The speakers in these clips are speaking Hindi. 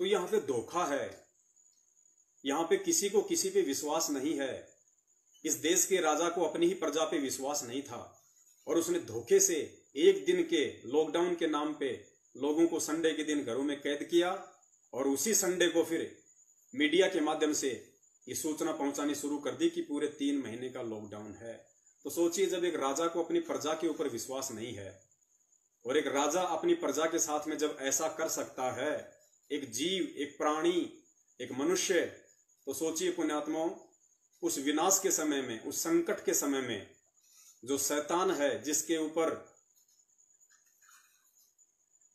तो यहाँ पे धोखा है, यहाँ पे किसी को किसी पे विश्वास नहीं है। इस देश के राजा को अपनी ही प्रजा पे विश्वास नहीं था और उसने धोखे से एक दिन के लॉकडाउन के नाम पे लोगों को संडे के दिन घरों में कैद किया और उसी संडे को फिर मीडिया के माध्यम से ये सूचना पहुंचानी शुरू कर दी कि पूरे 3 महीने का लॉकडाउन है। तो सोचिए, जब एक राजा को अपनी प्रजा के ऊपर विश्वास नहीं है और एक राजा अपनी प्रजा के साथ में जब ऐसा कर सकता है, एक जीव, एक प्राणी, एक मनुष्य, तो सोचिए पुण्यात्माओं, उस विनाश के समय में, उस संकट के समय में जो शैतान है,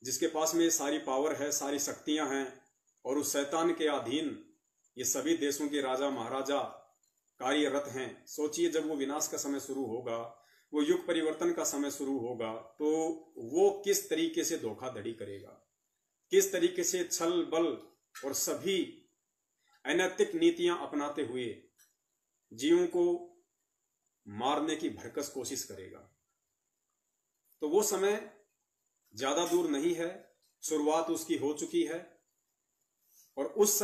जिसके पास में सारी पावर है, सारी शक्तियां हैं, और उस शैतान के अधीन ये सभी देशों के राजा महाराजा कार्यरत हैं। सोचिए, जब वो विनाश का समय शुरू होगा, वो युग परिवर्तन का समय शुरू होगा, तो वो किस तरीके से धोखाधड़ी करेगा, किस तरीके से छल बल और सभी अनैतिक नीतियां अपनाते हुए जीवों को मारने की भरकस कोशिश करेगा। तो वो समय ज्यादा दूर नहीं है, शुरुआत उसकी हो चुकी है। और उस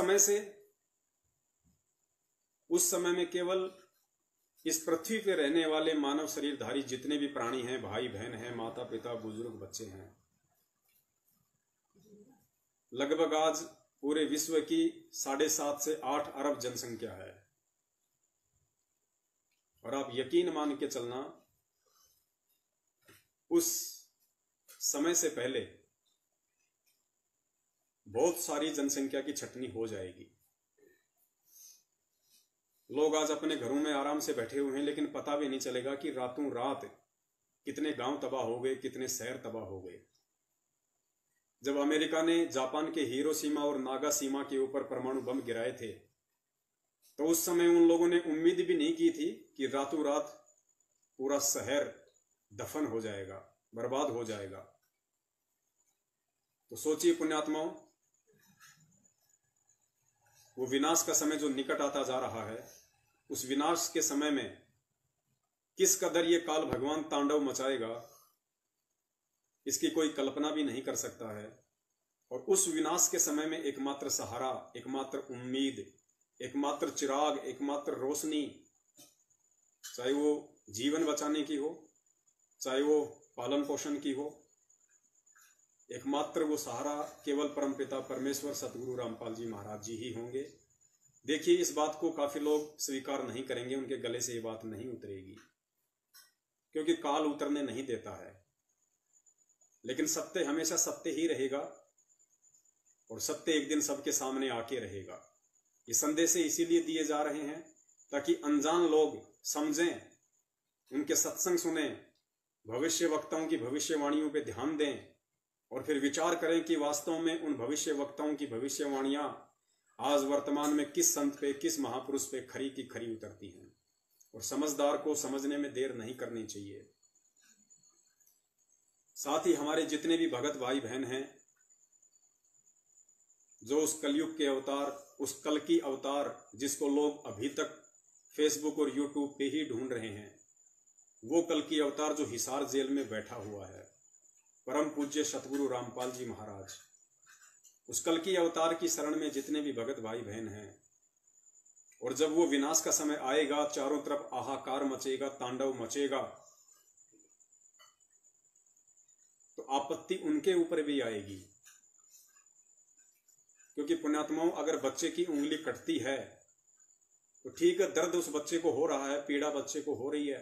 समय में केवल इस पृथ्वी पे रहने वाले मानव शरीरधारी जितने भी प्राणी हैं, भाई बहन हैं, माता पिता, बुजुर्ग, बच्चे हैं, लगभग आज पूरे विश्व की 7.5 से 8 अरब जनसंख्या है। और आप यकीन मान के चलना, उस समय से पहले बहुत सारी जनसंख्या की छटनी हो जाएगी। लोग आज अपने घरों में आराम से बैठे हुए हैं, लेकिन पता भी नहीं चलेगा कि रातों रात कितने गांव तबाह हो गए, कितने शहर तबाह हो गए। जब अमेरिका ने जापान के हिरोशिमा और नागासाकी के ऊपर परमाणु बम गिराए थे, तो उस समय उन लोगों ने उम्मीद भी नहीं की थी कि रातों रात पूरा शहर दफन हो जाएगा, बर्बाद हो जाएगा। तो सोचिए पुण्यात्माओं, वो विनाश का समय जो निकट आता जा रहा है, उस विनाश के समय में किस कदर ये काल भगवान तांडव मचाएगा, इसकी कोई कल्पना भी नहीं कर सकता है। और उस विनाश के समय में एकमात्र सहारा, एकमात्र उम्मीद, एकमात्र चिराग, एकमात्र रोशनी, चाहे वो जीवन बचाने की हो, चाहे वो पालन पोषण की हो, एकमात्र वो सहारा केवल परमपिता परमेश्वर सतगुरु रामपाल जी महाराज जी ही होंगे। देखिए, इस बात को काफी लोग स्वीकार नहीं करेंगे, उनके गले से ये बात नहीं उतरेगी, क्योंकि काल उतरने नहीं देता है। लेकिन सत्य हमेशा सत्य ही रहेगा और सत्य एक दिन सबके सामने आके रहेगा। ये संदेश इसीलिए दिए जा रहे हैं ताकि अनजान लोग समझें, उनके सत्संग सुने, भविष्य वक्ताओं की भविष्यवाणियों पे ध्यान दें और फिर विचार करें कि वास्तव में उन भविष्य वक्ताओं की भविष्यवाणियां आज वर्तमान में किस संत पे, किस महापुरुष पे खरी की खरी उतरती हैं। और समझदार को समझने में देर नहीं करनी चाहिए। साथ ही हमारे जितने भी भगत भाई बहन हैं, जो उस कलयुग के अवतार, उस कल की अवतार जिसको लोग अभी तक फेसबुक और यूट्यूब पे ही ढूंढ रहे हैं, वो कल की अवतार जो हिसार जेल में बैठा हुआ है, परम पूज्य सतगुरु रामपाल जी महाराज, उस कल की अवतार की शरण में जितने भी भगत भाई बहन हैं, और जब वो विनाश का समय आएगा, चारों तरफ हाहाकार मचेगा, तांडव मचेगा, तो आपत्ति उनके ऊपर भी आएगी। क्योंकि पुण्यात्माओं, अगर बच्चे की उंगली कटती है तो ठीक है, दर्द उस बच्चे को हो रहा है, पीड़ा बच्चे को हो रही है,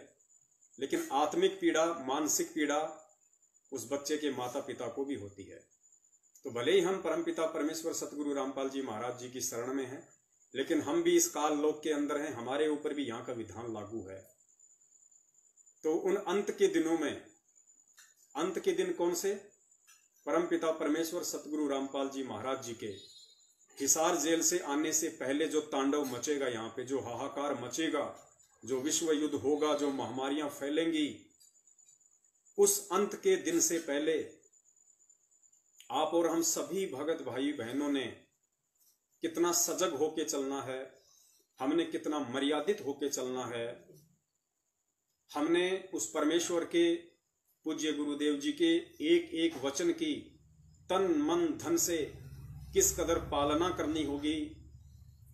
लेकिन आत्मिक पीड़ा, मानसिक पीड़ा उस बच्चे के माता पिता को भी होती है। तो भले ही हम परमपिता परमेश्वर सतगुरु रामपाल जी महाराज जी की शरण में हैं, लेकिन हम भी इस काल लोक के अंदर हैं, हमारे ऊपर भी यहाँ का विधान लागू है। तो उन अंत के दिनों में, अंत के दिन कौन से? परमपिता परमेश्वर सतगुरु रामपाल जी महाराज जी के हिसार जेल से आने से पहले जो तांडव मचेगा, यहाँ पे जो हाहाकार मचेगा, जो विश्व युद्ध होगा, जो महामारियां फैलेंगी, उस अंत के दिन से पहले आप और हम सभी भगत भाई बहनों ने कितना सजग होके चलना है, हमने कितना मर्यादित होके चलना है, हमने उस परमेश्वर के पूज्य गुरुदेव जी के एक एक वचन की तन मन धन से किस कदर पालना करनी होगी,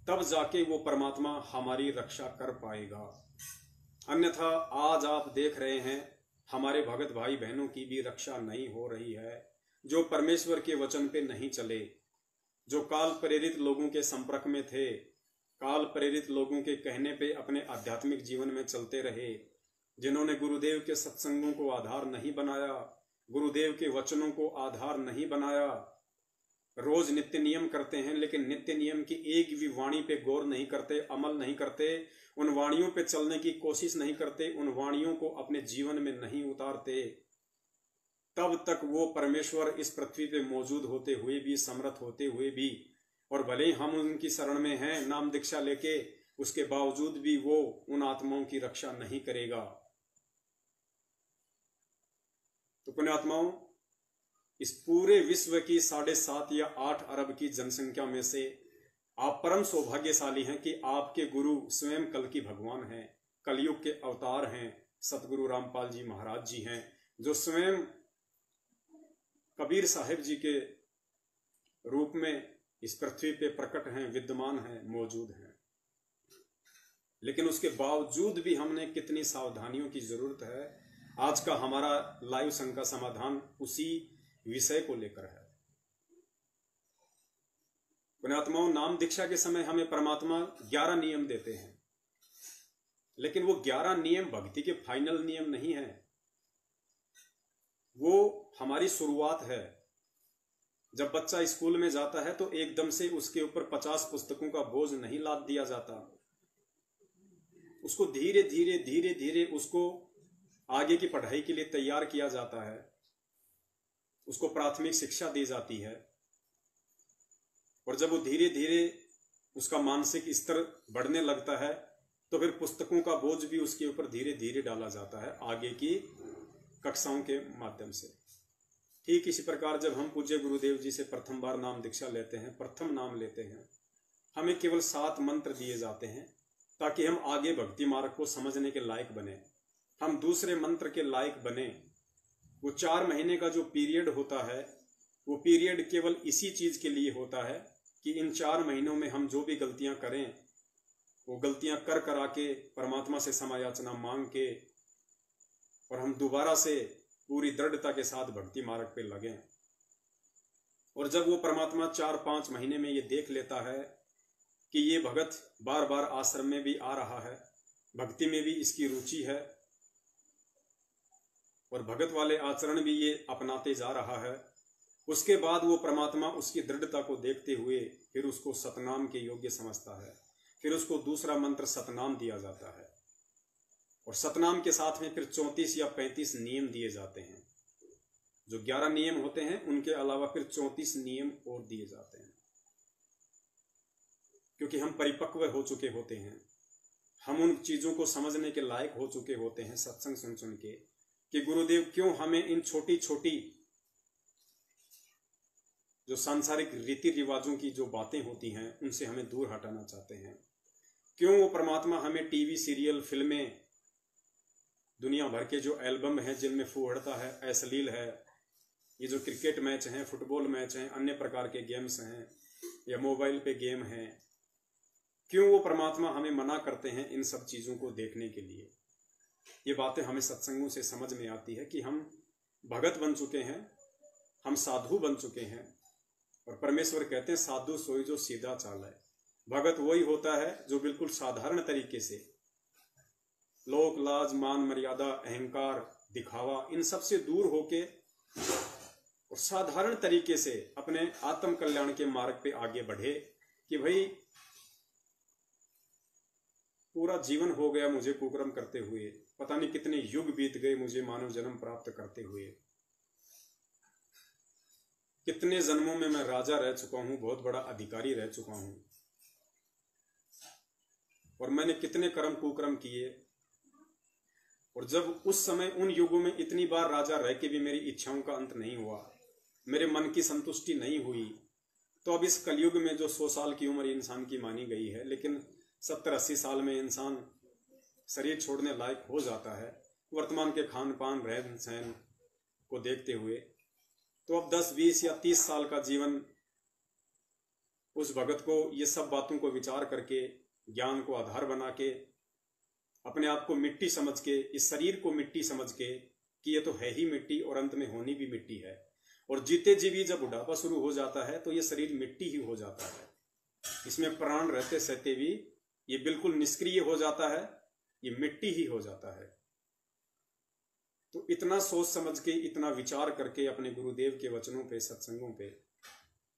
तब जाके वो परमात्मा हमारी रक्षा कर पाएगा। अन्यथा आज आप देख रहे हैं हमारे भगत भाई बहनों की भी रक्षा नहीं हो रही है, जो परमेश्वर के वचन पे नहीं चले, जो काल प्रेरित लोगों के संपर्क में थे, काल प्रेरित लोगों के कहने पे अपने आध्यात्मिक जीवन में चलते रहे, जिन्होंने गुरुदेव के सत्संगों को आधार नहीं बनाया, गुरुदेव के वचनों को आधार नहीं बनाया, रोज नित्य नियम करते हैं लेकिन नित्य नियम की एक भी वाणी पे गौर नहीं करते, अमल नहीं करते, उन वाणियों पे चलने की कोशिश नहीं करते, उन वाणियों को अपने जीवन में नहीं उतारते, तब तक वो परमेश्वर इस पृथ्वी पे मौजूद होते हुए भी, समर्थ होते हुए भी, और भले ही हम उनकी शरण में हैं नाम दीक्षा लेके, उसके बावजूद भी वो उन आत्माओं की रक्षा नहीं करेगा। तो पुण्यात्माओं, इस पूरे विश्व की 7.5 या 8 अरब की जनसंख्या में से आप परम सौभाग्यशाली हैं कि आपके गुरु स्वयं कल की भगवान हैं, कलयुग के अवतार हैं, सतगुरु रामपाल जी महाराज जी हैं, जो स्वयं कबीर साहिब जी के रूप में इस पृथ्वी पे प्रकट हैं, विद्यमान हैं, मौजूद हैं। लेकिन उसके बावजूद भी हमने कितनी सावधानियों की जरूरत है। आज का हमारा लाइव संघ का समाधान उसी विषय को लेकर है। पुण्यात्माओं, नाम दीक्षा के समय हमें परमात्मा 11 नियम देते हैं, लेकिन वो 11 नियम भक्ति के फाइनल नियम नहीं है, वो हमारी शुरुआत है। जब बच्चा स्कूल में जाता है तो एकदम से उसके ऊपर 50 पुस्तकों का बोझ नहीं लाद दिया जाता, उसको धीरे धीरे धीरे धीरे उसको आगे की पढ़ाई के लिए तैयार किया जाता है, उसको प्राथमिक शिक्षा दी जाती है, और जब वो धीरे धीरे उसका मानसिक स्तर बढ़ने लगता है तो फिर पुस्तकों का बोझ भी उसके ऊपर धीरे धीरे डाला जाता है आगे की कक्षाओं के माध्यम से। ठीक इसी प्रकार जब हम पूज्य गुरुदेव जी से प्रथम बार नाम दीक्षा लेते हैं, प्रथम नाम लेते हैं, हमें केवल 7 मंत्र दिए जाते हैं ताकि हम आगे भक्ति मार्ग को समझने के लायक बने, हम दूसरे मंत्र के लायक बने। वो 4 महीने का जो पीरियड होता है, वो पीरियड केवल इसी चीज के लिए होता है कि इन 4 महीनों में हम जो भी गलतियां करें, वो गलतियां कर करा के परमात्मा से क्षमायाचना मांग के, और हम दोबारा से पूरी दृढ़ता के साथ भक्ति मार्ग पे लगें। और जब वो परमात्मा 4-5 महीने में ये देख लेता है कि ये भगत बार बार आश्रम में भी आ रहा है, भक्ति में भी इसकी रुचि है, और भगत वाले आचरण भी ये अपनाते जा रहा है, उसके बाद वो परमात्मा उसकी दृढ़ता को देखते हुए फिर उसको सतनाम के योग्य समझता है। फिर उसको दूसरा मंत्र सतनाम दिया जाता है, और सतनाम के साथ में फिर 34 या 35 नियम दिए जाते हैं। जो 11 नियम होते हैं उनके अलावा फिर 34 नियम और दिए जाते हैं, क्योंकि हम परिपक्व हो चुके होते हैं, हम उन चीजों को समझने के लायक हो चुके होते हैं सत्संग सुन सुन के, कि गुरुदेव क्यों हमें इन छोटी छोटी जो सांसारिक रीति रिवाजों की जो बातें होती हैं उनसे हमें दूर हटाना चाहते हैं, क्यों वो परमात्मा हमें टीवी सीरियल फिल्में, दुनिया भर के जो एल्बम हैं जिनमें फूहड़ता है, अश्लील है, ये जो क्रिकेट मैच हैं, फुटबॉल मैच हैं, अन्य प्रकार के गेम्स हैं, या मोबाइल पे गेम हैं, क्यों वो परमात्मा हमें मना करते हैं इन सब चीजों को देखने के लिए। ये बातें हमें सत्संगों से समझ में आती है कि हम भगत बन चुके हैं, हम साधु बन चुके हैं, और परमेश्वर कहते हैं साधु सोई जो सीधा चाल है। भगत वही होता है जो बिल्कुल साधारण तरीके से लोक लाज मान मर्यादा अहंकार दिखावा इन सब से दूर होके और साधारण तरीके से अपने आत्म कल्याण के मार्ग पे आगे बढ़े, कि भाई पूरा जीवन हो गया मुझे कुकर्म करते हुए, पता नहीं कितने युग बीत गए मुझे मानव जन्म प्राप्त करते हुए, कितने जन्मों में मैं राजा रह चुका हूं, बहुत बड़ा अधिकारी रह चुका हूं, और मैंने कितने कर्म कुकर्म किए, और जब उस समय उन युगों में इतनी बार राजा रह के भी मेरी इच्छाओं का अंत नहीं हुआ, मेरे मन की संतुष्टि नहीं हुई, तो अब इस कलयुग में जो 100 साल की उम्र इंसान की मानी गई है, लेकिन 70-80 साल में इंसान शरीर छोड़ने लायक हो जाता है, वर्तमान के खान पान रहन सहन को देखते हुए, तो अब 10, 20 या 30 साल का जीवन उस भगत को ये सब बातों को विचार करके, ज्ञान को आधार बना के, अपने आप को मिट्टी समझ के, इस शरीर को मिट्टी समझ के कि ये तो है ही मिट्टी और अंत में होनी भी मिट्टी है, और जीते जी भी जब बुढ़ापा शुरू हो जाता है तो ये शरीर मिट्टी ही हो जाता है। इसमें प्राण रहते सहते भी ये बिल्कुल निष्क्रिय हो जाता है, ये मिट्टी ही हो जाता है। तो इतना सोच समझ के, इतना विचार करके अपने गुरुदेव के वचनों पे, सत्संगों पे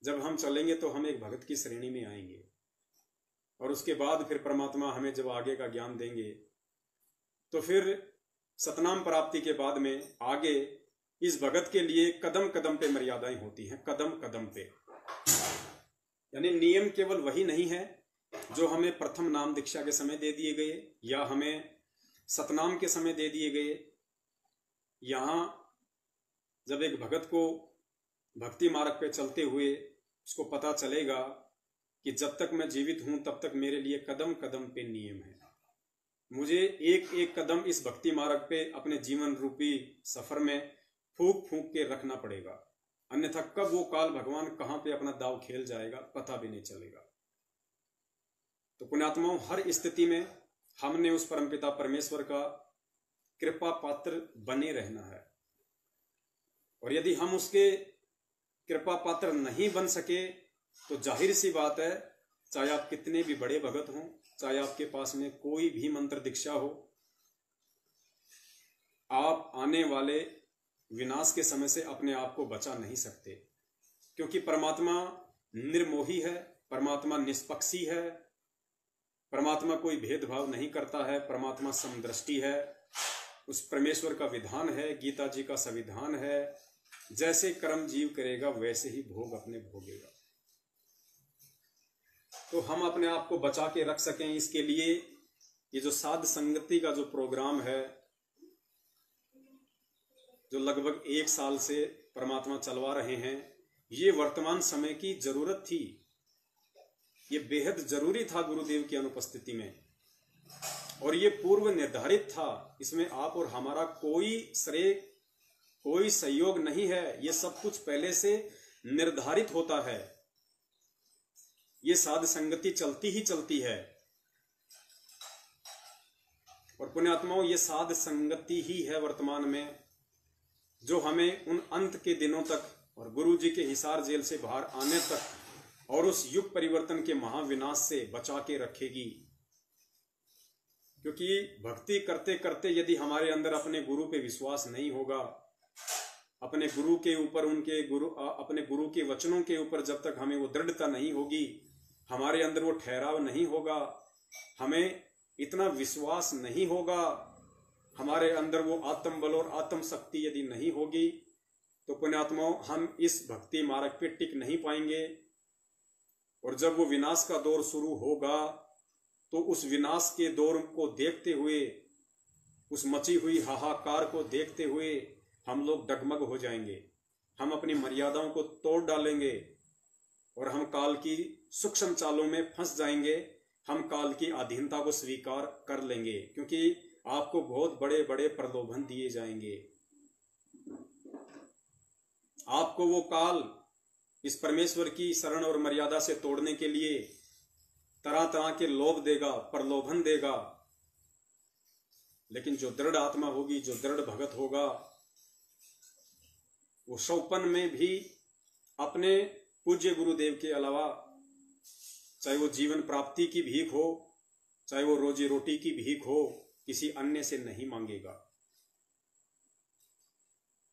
जब हम चलेंगे तो हम एक भगत की श्रेणी में आएंगे, और उसके बाद फिर परमात्मा हमें जब आगे का ज्ञान देंगे तो फिर सतनाम प्राप्ति के बाद में आगे इस भगत के लिए कदम कदम पे मर्यादाएं होती हैं, कदम कदम पे। यानी नियम केवल वही नहीं है जो हमें प्रथम नाम दीक्षा के समय दे दिए गए या हमें सतनाम के समय दे दिए गए। यहां जब एक भगत को भक्ति मार्ग पे चलते हुए उसको पता चलेगा कि जब तक मैं जीवित हूं तब तक मेरे लिए कदम कदम पे नियम है, मुझे एक एक कदम इस भक्ति मार्ग पे अपने जीवन रूपी सफर में फूंक फूंक के रखना पड़ेगा, अन्यथा कब वो काल भगवान कहां पे अपना दाव खेल जाएगा पता भी नहीं चलेगा। तो पुण्यात्माओं, हर स्थिति में हमने उस परमपिता परमेश्वर का कृपा पात्र बने रहना है, और यदि हम उसके कृपा पात्र नहीं बन सके तो जाहिर सी बात है, चाहे आप कितने भी बड़े भगत हों, चाहे आपके पास में कोई भी मंत्र दीक्षा हो, आप आने वाले विनाश के समय से अपने आप को बचा नहीं सकते, क्योंकि परमात्मा निर्मोही है, परमात्मा निष्पक्षी है, परमात्मा कोई भेदभाव नहीं करता है, परमात्मा समदृष्टि है। उस परमेश्वर का विधान है, गीता जी का संविधान है, जैसे कर्म जीव करेगा वैसे ही भोग अपने भोगेगा। तो हम अपने आप को बचा के रख सकें, इसके लिए ये जो साध संगति का जो प्रोग्राम है, जो लगभग 1 साल से परमात्मा चलवा रहे हैं, ये वर्तमान समय की जरूरत थी, ये बेहद जरूरी था गुरुदेव की अनुपस्थिति में, और ये पूर्व निर्धारित था। इसमें आप और हमारा कोई श्रेय, कोई सहयोग नहीं है, ये सब कुछ पहले से निर्धारित होता है। ये साध संगति चलती ही चलती है, और पुण्यात्माओं, ये साध संगति ही है वर्तमान में जो हमें उन अंत के दिनों तक और गुरु जी के हिसार जेल से बाहर आने तक और उस युग परिवर्तन के महाविनाश से बचा के रखेगी। क्योंकि भक्ति करते करते यदि हमारे अंदर अपने गुरु पे विश्वास नहीं होगा, अपने गुरु के ऊपर, अपने गुरु के वचनों के ऊपर जब तक हमें वो दृढ़ता नहीं होगी, हमारे अंदर वो ठहराव नहीं होगा, हमें इतना विश्वास नहीं होगा, हमारे अंदर वो आत्म बल और आत्म शक्ति यदि नहीं होगी, तो पुण्यात्माओं, हम इस भक्ति मार्ग पे टिक नहीं पाएंगे। और जब वो विनाश का दौर शुरू होगा तो उस विनाश के दौर को देखते हुए, उस मची हुई हाहाकार को देखते हुए हम लोग डगमग हो जाएंगे, हम अपनी मर्यादाओं को तोड़ डालेंगे और हम काल की सूक्ष्म चालों में फंस जाएंगे, हम काल की अधीनता को स्वीकार कर लेंगे, क्योंकि आपको बहुत बड़े बड़े प्रलोभन दिए जाएंगे। आपको वो काल इस परमेश्वर की शरण और मर्यादा से तोड़ने के लिए तरह तरह के लोभ देगा, प्रलोभन देगा। लेकिन जो दृढ़ आत्मा होगी, जो दृढ़ भगत होगा, वो सौपन में भी अपने पूज्य गुरुदेव के अलावा, चाहे वो जीवन प्राप्ति की भीख हो, चाहे वो रोजी रोटी की भीख हो, किसी अन्य से नहीं मांगेगा।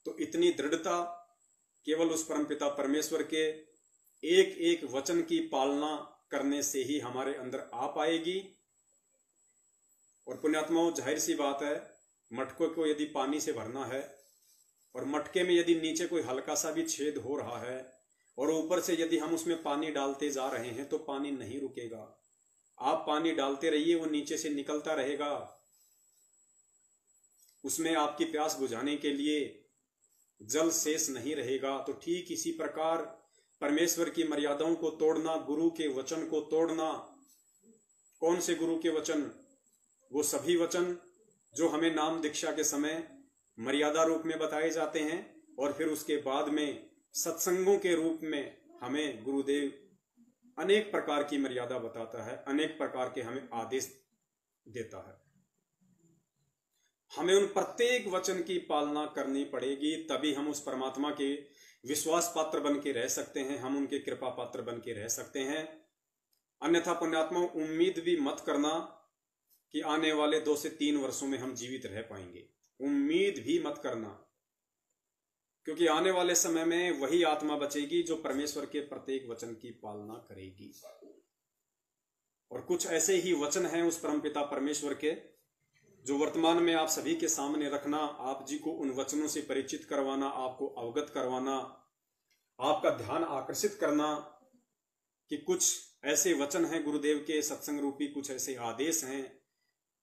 तो इतनी दृढ़ता केवल उस परमपिता परमेश्वर के एक एक वचन की पालना करने से ही हमारे अंदर आ पाएगी। और पुण्यात्माओं, जाहिर सी बात है, मटकों को यदि पानी से भरना है और मटके में यदि नीचे कोई हल्का सा भी छेद हो रहा है और ऊपर से यदि हम उसमें पानी डालते जा रहे हैं तो पानी नहीं रुकेगा। आप पानी डालते रहिए, वो नीचे से निकलता रहेगा। उसमें आपकी प्यास बुझाने के लिए जल शेष नहीं रहेगा। तो ठीक इसी प्रकार परमेश्वर की मर्यादाओं को तोड़ना, गुरु के वचन को तोड़ना। कौन से गुरु के वचन? वो सभी वचन जो हमें नाम दीक्षा के समय मर्यादा रूप में बताए जाते हैं और फिर उसके बाद में सत्संगों के रूप में हमें गुरुदेव अनेक प्रकार की मर्यादा बताता है, अनेक प्रकार के हमें आदेश देता है। हमें उन प्रत्येक वचन की पालना करनी पड़ेगी, तभी हम उस परमात्मा के विश्वास पात्र बन के रह सकते हैं, हम उनके कृपा पात्र बन के रह सकते हैं। अन्यथा पुण्यात्माओं, उम्मीद भी मत करना कि आने वाले 2 से 3 वर्षों में हम जीवित रह पाएंगे। उम्मीद भी मत करना, क्योंकि आने वाले समय में वही आत्मा बचेगी जो परमेश्वर के प्रत्येक वचन की पालना करेगी। और कुछ ऐसे ही वचन हैं उस परमपिता परमेश्वर के, जो वर्तमान में आप सभी के सामने रखना, आप जी को उन वचनों से परिचित करवाना, आपको अवगत करवाना, आपका ध्यान आकर्षित करना कि कुछ ऐसे वचन हैं गुरुदेव के सत्संग रूपी, कुछ ऐसे आदेश हैं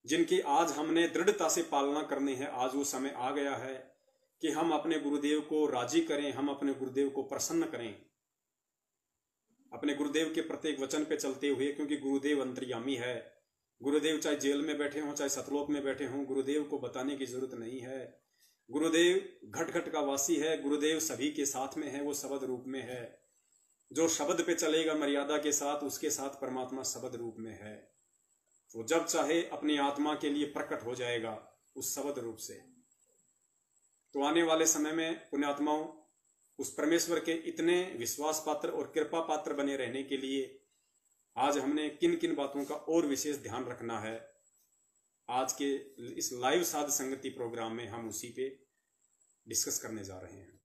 जिनकी आज हमने दृढ़ता से पालना करनी है। आज वो समय आ गया है कि हम अपने गुरुदेव को राजी करें, हम अपने गुरुदेव को प्रसन्न करें, अपने गुरुदेव के प्रत्येक वचन पे चलते हुए, क्योंकि गुरुदेव अंतर्यामी है। गुरुदेव चाहे जेल में बैठे हों, चाहे सतलोक में बैठे हों, गुरुदेव को बताने की जरूरत नहीं है। गुरुदेव घट घट का वासी है, गुरुदेव सभी के साथ में है, वो शब्द रूप में है। जो शब्द पे चलेगा मर्यादा के साथ, उसके साथ परमात्मा शब्द रूप में है। वो जब चाहे अपनी आत्मा के लिए प्रकट हो जाएगा उस शब्द रूप से। तो आने वाले समय में पुण्यात्माओं, उस परमेश्वर के इतने विश्वास पात्र और कृपा पात्र बने रहने के लिए आज हमने किन किन बातों का और विशेष ध्यान रखना है, आज के इस लाइव साध संगति प्रोग्राम में हम उसी पे डिस्कस करने जा रहे हैं।